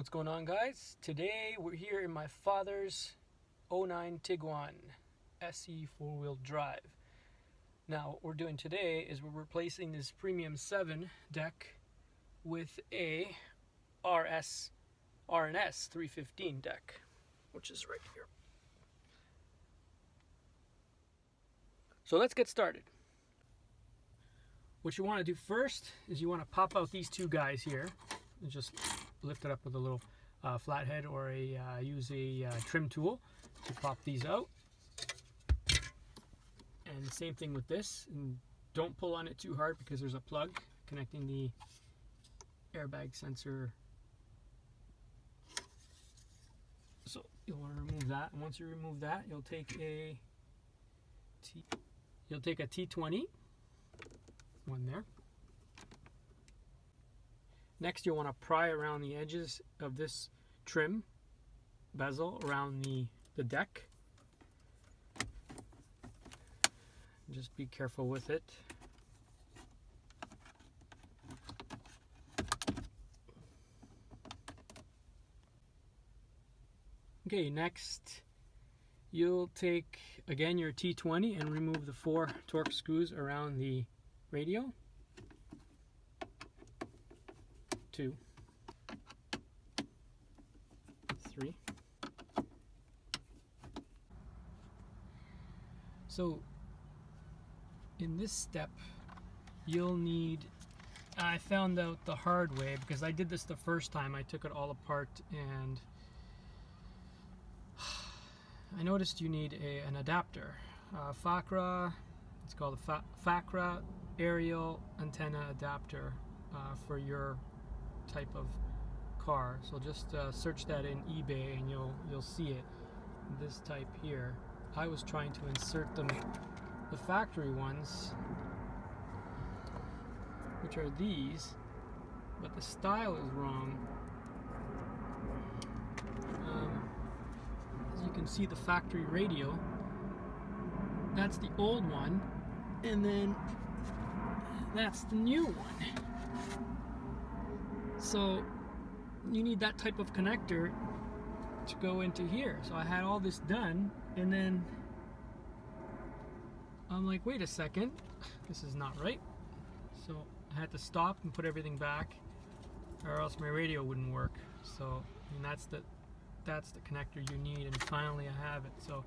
What's going on, guys? Today we're here in my father's 09 Tiguan SE 4-wheel drive. Now what we're doing today is we're replacing this Premium 7 deck with a RS 315 deck, which is right here. So let's get started. What you want to do first is you want to pop out these two guys here and just lift it up with a little flathead, or use a trim tool to pop these out. And the same thing with this, and don't pull on it too hard because there's a plug connecting the airbag sensor. So you'll want to remove that, and once you remove that, you'll take a T20, one there. Next, you'll want to pry around the edges of this trim bezel around the deck. Just be careful with it. Okay, next you'll take again your T20 and remove the 4 torx screws around the radio. 2, 3. So in this step you'll need, I found out the hard way because I did this the first time. I took it all apart and I noticed you need an adapter. FACRA, it's called a FACRA aerial antenna adapter for your type of car. So just search that in eBay and you'll see it. This type here. I was trying to insert them, the factory ones, which are these, but the style is wrong. As you can see, the factory radio, that's the old one, and then that's the new one. So you need that type of connector to go into here. So I had all this done, and then I'm like, wait a second, this is not right. So I had to stop and put everything back, or else my radio wouldn't work. So, and that's the connector you need, and finally I have it. So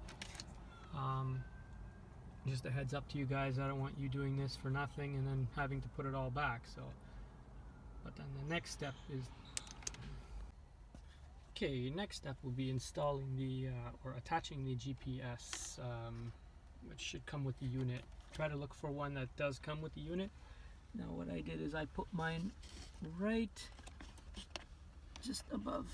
just a heads up to you guys, I don't want you doing this for nothing and then having to put it all back. So, but then the next step is, okay, next step will be installing the or attaching the GPS, which should come with the unit. Try to look for one that does come with the unit. Now what I did is I put mine right just above.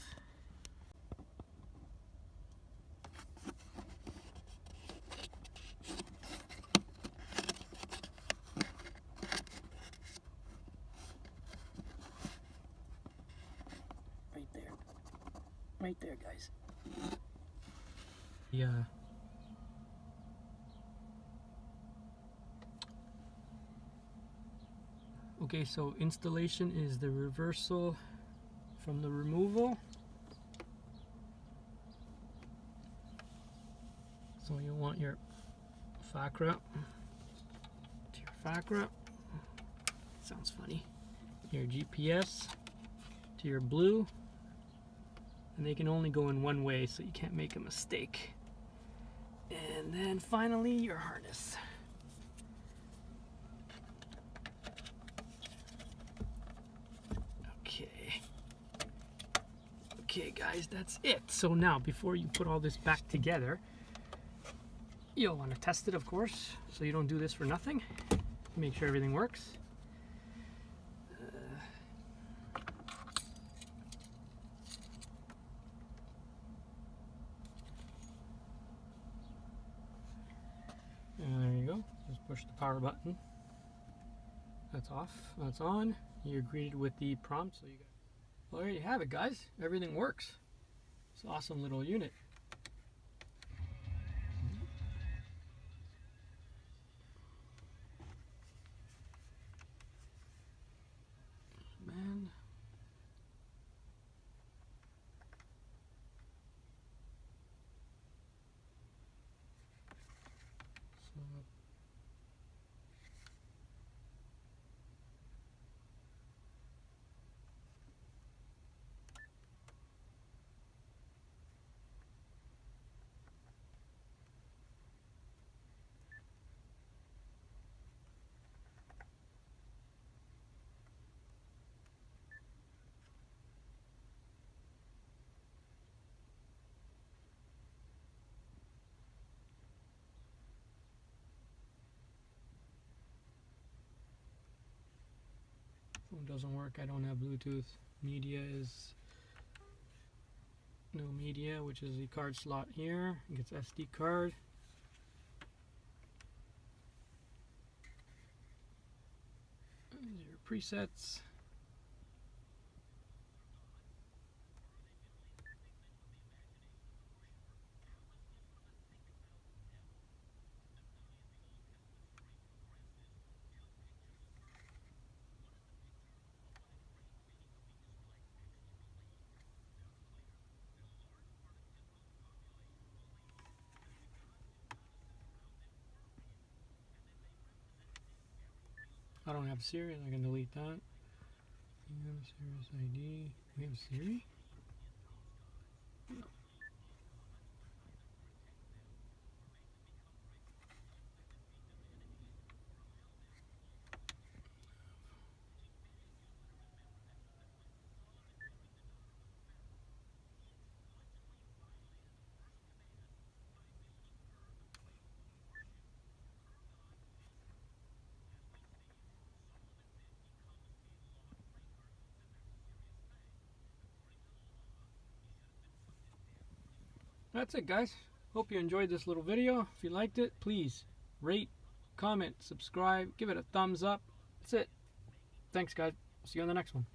Right there, guys. Yeah. Okay, so installation is the reversal from the removal. So you want your FACRA to your FACRA. Sounds funny. Your GPS to your blue. And they can only go in one way, so you can't make a mistake. And then finally your harness. Okay guys, that's it. So now before you put all this back together, you'll want to test it, of course, so you don't do this for nothing. Make sure everything works. And there you go. Just push the power button. That's off. That's on. You're greeted with the prompt. So you got. Well, there you have it, guys. Everything works. It's an awesome little unit. Phone doesn't work. I don't have Bluetooth. Media is no media, which is the card slot here. It gets SD card. These are your presets. I don't have Siri, I can delete that. Service ID. We have Siri? No. That's it, guys. Hope you enjoyed this little video. If you liked it, please rate, comment, subscribe, give it a thumbs up. That's it. Thanks, guys. See you on the next one.